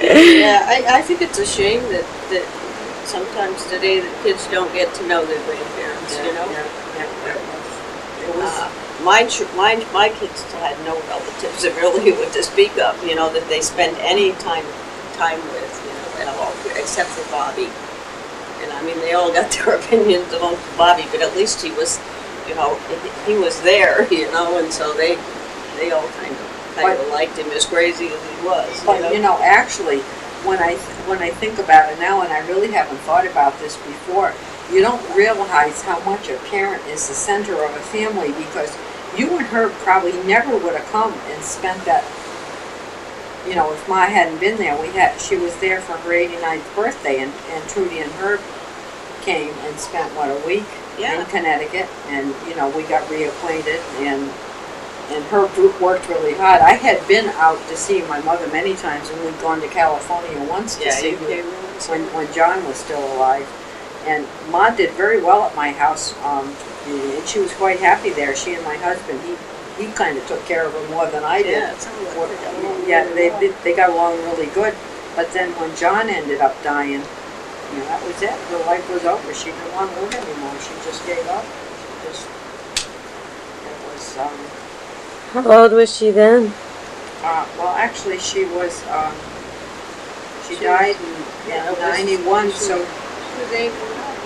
Yeah, I think it's a shame that sometimes today the kids don't get to know their grandparents, you know? It was, My kids had no relatives that really would to speak of, you know, that they spent any time with, you know, at all, except for Bobby. And I mean, they all got their opinions about Bobby, but at least he was, you know, he was there, you know, and so they all kind of liked him as crazy as he was. but you know, actually, when I think about it now, and I really haven't thought about this before, you don't realize how much a parent is the center of a family, because you and her probably never would have come and spent that. You know, if Ma hadn't been there, she was there for her 89th birthday, and Trudy and Herb came and spent, what, a week in Connecticut, and, you know, we got reacquainted, and Herb worked really hard. I had been out to see my mother many times, and we'd gone to California once to see her when John was still alive. And Ma did very well at my house, and she was quite happy there. She and my husband, he kind of took care of her more than I did. Yeah, it sounded like they got along they got along really good. But then when John ended up dying, you know, that was it. Her life was over. She didn't want to live anymore. She just gave up. It was. How old was she then? Well, actually, she was. She died in 91. So she was 89.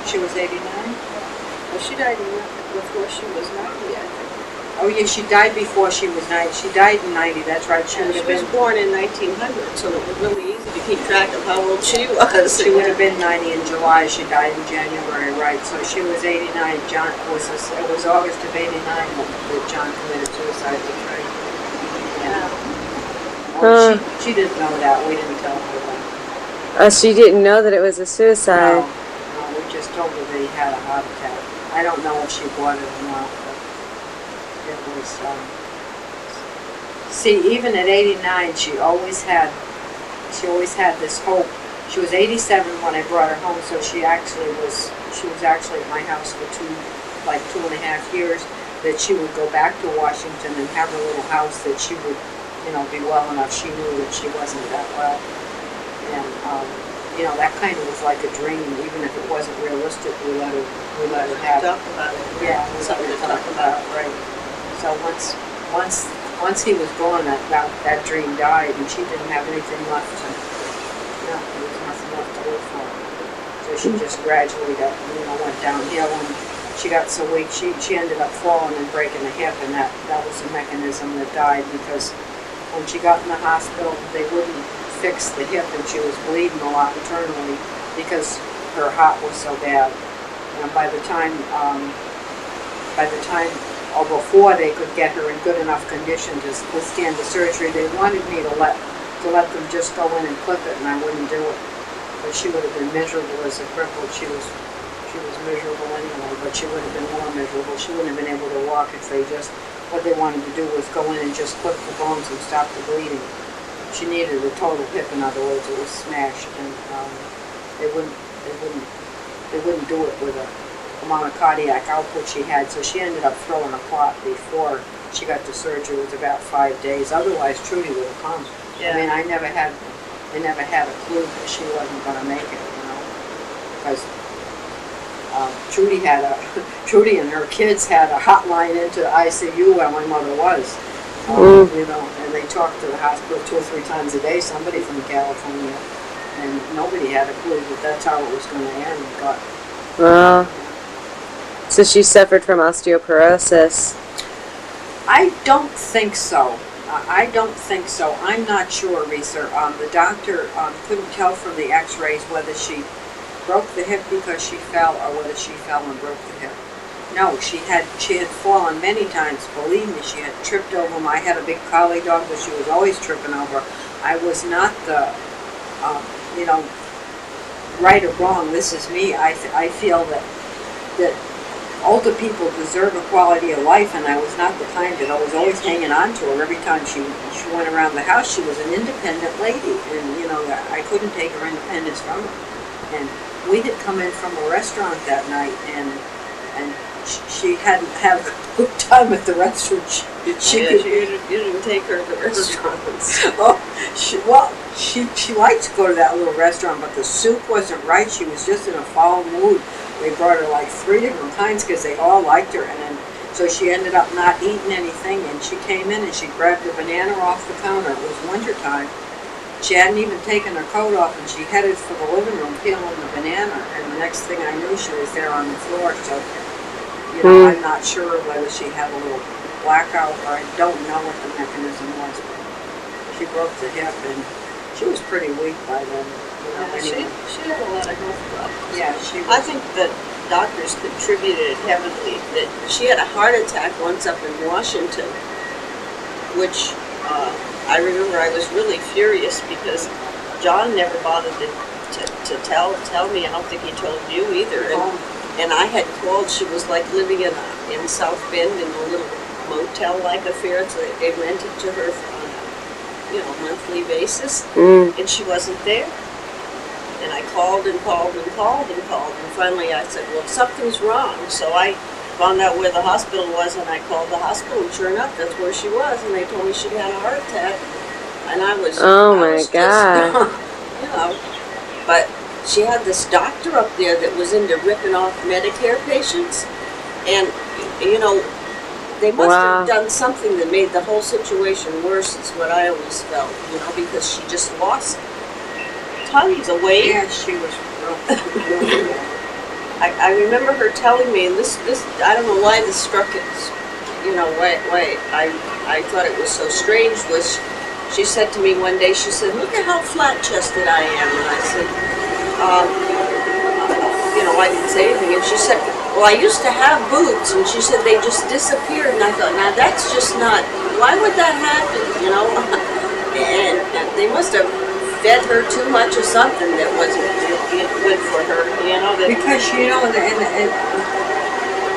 She was 89. Well, she died before she was 90, I think. Oh yeah, she died before she was 90. She died in 90. That's right. She was born in 1900, so it was really easy to keep track of how old she was. She would have been 90 in July. She died in January, right? So she was 89. John it was August of 89 that John committed suicide. That's right. Yeah. Well, she didn't know that. We didn't tell her that. Oh, she didn't know that it was a suicide. No, we just told her that he had a heart attack. I don't know if she bought it or not. It was, see, even at 89, she always had this hope. She was 87 when I brought her home, so she was actually at my house for 2.5 years, that she would go back to Washington and have her little house, that she would, you know, be well enough. She knew that she wasn't that well. And, you know, that kind of was like a dream, even if it wasn't realistic, we let her have it. Talk about it. Yeah, something to talk about, right. So once he was gone, that dream died, and she didn't have anything left to. No, there was nothing left to live for. So she just gradually went downhill, and she got so weak she ended up falling and breaking a hip, and that was a mechanism that died, because when she got in the hospital, they wouldn't fix the hip, and she was bleeding a lot internally because her heart was so bad. And by the time or before they could get her in good enough condition to withstand the surgery, they wanted me to let them just go in and clip it, and I wouldn't do it. But she would have been miserable as a cripple. She was miserable anyway, but she would have been more miserable. She wouldn't have been able to walk if what they wanted to do was go in and just clip the bones and stop the bleeding. She needed a total hip, in other words. It was smashed, and they wouldn't do it with the amount of cardiac output she had, so she ended up throwing a clot before she got the surgery. It was about 5 days. Otherwise, Trudy would have come. Yeah. I mean, I never had a clue that she wasn't going to make it, you know, because Trudy and her kids had a hotline into ICU where my mother was, you know, and they talked to the hospital 2 or 3 times a day, somebody from California, and nobody had a clue that that's how it was going to end. But, so she suffered from osteoporosis. I don't think so. I'm not sure, Reeser. The doctor couldn't tell from the x-rays whether she broke the hip because she fell or whether she fell and broke the hip. No, she had fallen many times. Believe me, she had tripped over them. I had a big collie dog, but she was always tripping over. I was not the, you know, right or wrong. This is me. I feel that older people deserve a quality of life, and I was not the kind that I was always hanging on to her. Every time she went around the house, she was an independent lady, and you know, I couldn't take her independence from her. And we had come in from a restaurant that night, and she hadn't had a good time at the restaurant. She Yeah, could. you didn't take her to restaurants. Oh, she liked to go to that little restaurant, but the soup wasn't right. She was just in a foul mood. They brought her like 3 different kinds because they all liked her, and then so she ended up not eating anything. And she came in and she grabbed a banana off the counter. It was winter time. She hadn't even taken her coat off, and she headed for the living room peeling the banana. And the next thing I knew, she was there on the floor. So, you know, I'm not sure whether she had a little blackout, or I don't know what the mechanism was, but she broke the hip and she was pretty weak by then. You know, Yeah, anyway. she had a lot of health problems. Yeah, she was. I think that doctors contributed heavily. That she had a heart attack once up in Washington, which I remember I was really furious because John never bothered to tell me. I don't think he told you either. And I had called. She was like living in South Bend in a little motel-like affair, so they rented to her on a monthly basis, and she wasn't there. And I called and called and called and called, and finally I said, well, something's wrong. So I found out where the hospital was, and I called the hospital, and sure enough, that's where she was, and they told me she had a heart attack, and I was God. you know, but she had this doctor up there that was into ripping off Medicare patients, and you know, they must have done something that made the whole situation worse, is what I always felt, you know, because she just lost tons of weight. Yeah, she was rough. I remember her telling me, and this I don't know why this struck it, you know, why I thought it was so strange, was she said to me one day, she said, look at how flat-chested I am, and I said, you know, I didn't say anything, and she said, well, I used to have boobs, and she said they just disappeared, and I thought, now that's just not, why would that happen, you know? and they must have fed her too much of something that wasn't good for her, you know? Because, you know, and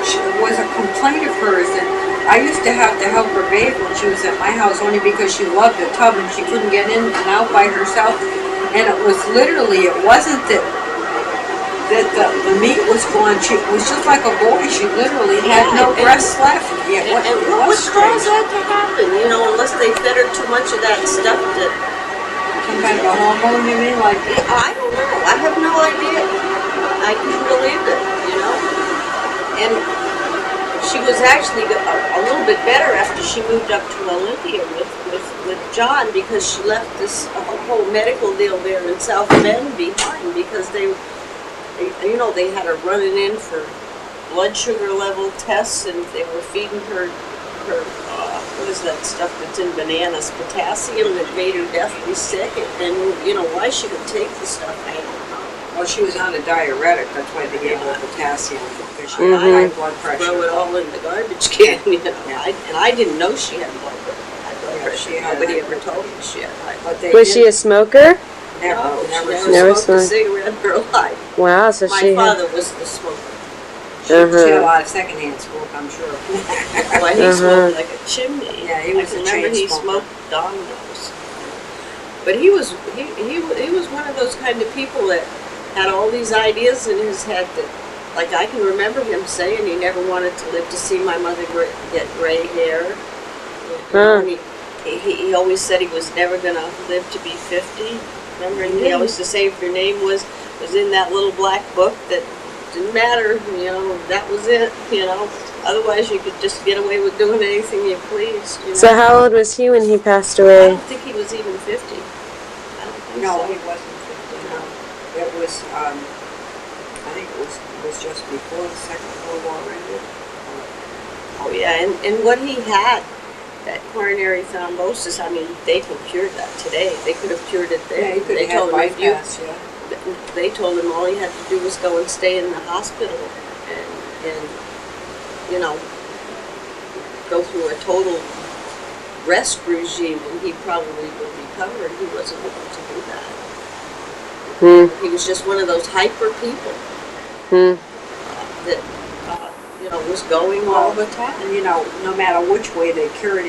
she was a complaint of hers that I used to have to help her bathe when she was at my house, only because she loved the tub and she couldn't get in and out by herself. And it was literally, it wasn't that the meat was gone. She was just like a boy. She literally had no breasts left. Yeah, and what would cause that to happen? You know, unless they fed her too much of that stuff that. Some kind of a hormone, you mean? Like, I don't know. I have no idea. I couldn't believe it, you know. And she was actually a little bit better after she moved up to Olympia with John, because she left this whole medical deal there in South Bend behind, because they had her running in for blood sugar level tests, and they were feeding her what is that stuff that's in bananas, potassium, that made her deathly sick, and you know, why she would take the stuff, I don't know. well, she was on a diuretic, that's why they gave her potassium, because she had high blood pressure. Throw it all in the garbage can, you know. And I didn't know she had high blood pressure. She had Nobody high ever blood told me she had high blood But they Was she a smoker? never pressure. She Never never smoked a smoked. cigarette in her life. Wow, so My she had... father was the smoker. She had a lot of secondhand smoke, I'm sure. Well, he smoked like a chimney. Yeah, he was I a remember chain he smoker. smoked dominoes. But he was one of those kind of people that had all these ideas in his head that, like, I can remember him saying he never wanted to live to see my mother get gray hair. You know, he always said he was never going to live to be 50. Remember, and he always used to say if your name was in that little black book, that didn't matter, you know, that was it, you know. Otherwise, you could just get away with doing anything you pleased, you know. So how old was he when he passed I away? don't think he was even 50. I don't think No, so. he wasn't 50, no. It was, I think it was just before the Second World War ended. Oh, yeah, and what he had, that coronary thrombosis, I mean, they could cure that today. They could have cured it Yeah, then. he could They have had told him if you, bypass, yeah. they told him all he had to do was go and stay in the hospital and you know, go through a total rest regime, and he probably would recover, and he wasn't able to do that. He was just one of those hyper people that, you know, was going all the time. And, you know, no matter which way they cured